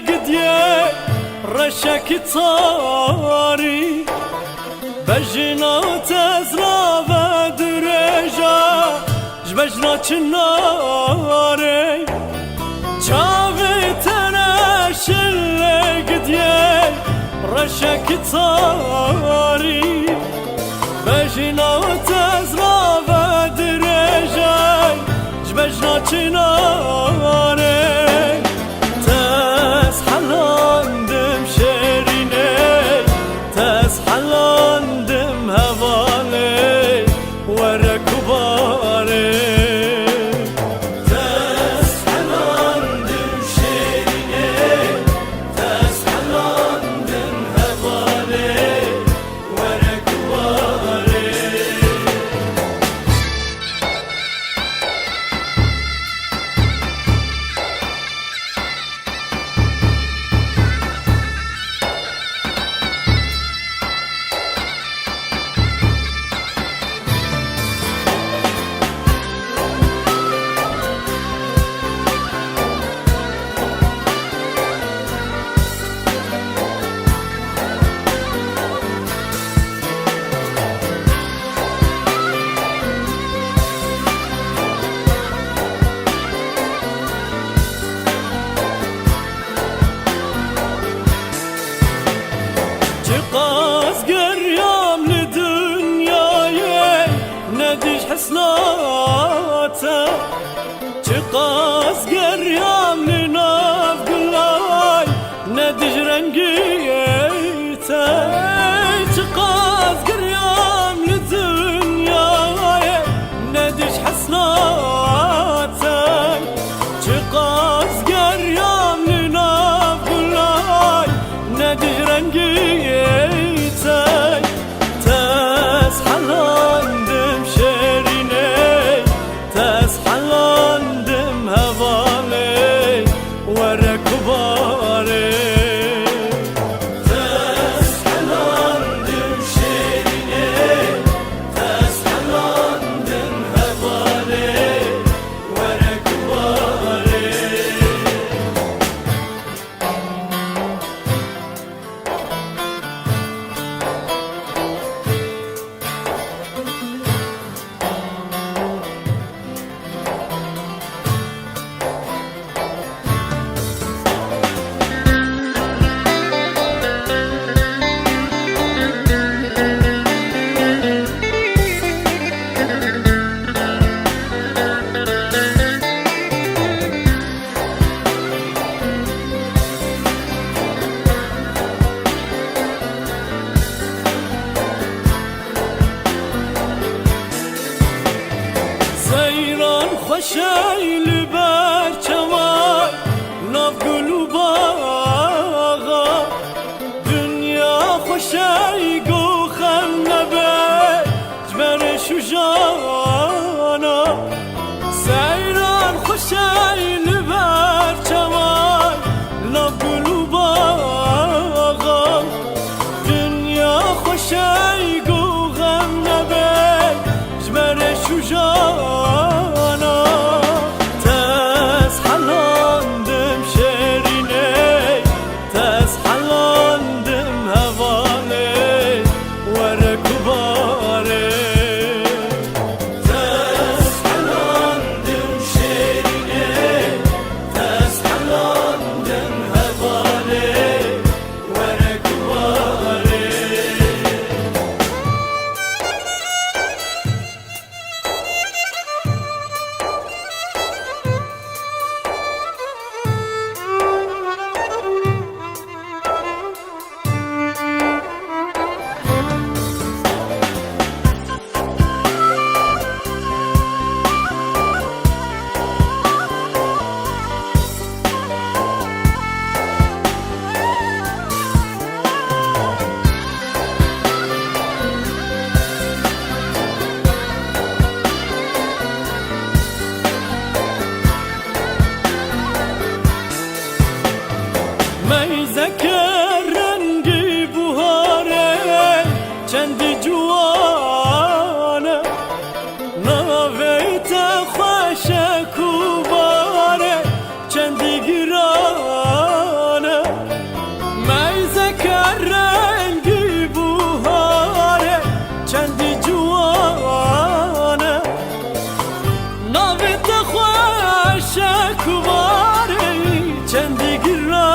قديه رشك طاري بجنا تزرع بدرجة جبجنا كناري جابي تناشل قديه رشك طاري بجنا تزرع بدرجة جبجنا كناري تسحلندم شيريني تسحلندم هوالي وركباري تسحلندم شيريني تسحلندم هوالي وركباري قاس قريام لدنياي نديش حسناته قاس قريام لناف قلاي نديش رنقيته قاس قريام لدنياي نديش حسناته قاس قريام لناف قلاي نديش رنقيته تسحلندم شيريني تسحلندم هوالي وركباري تسحلندم شيريني تسحلندم هوالي وركباري سيران خشايل برچمای ناف قلوباغا دنیا خوشای گو خم نبه جبر شجانا سيران خشايل برچمای ناف قلوباغا دنیا خوشای گو خم نبه جبر شجانا تسحلندم شيريني تسحلندم هوالي وركباري تسحلندم شيريني تسحلندم هوالي وركباري ذكر رنقي بهاري چندی جوانه نویت خوش کوباره چندی گرانه bir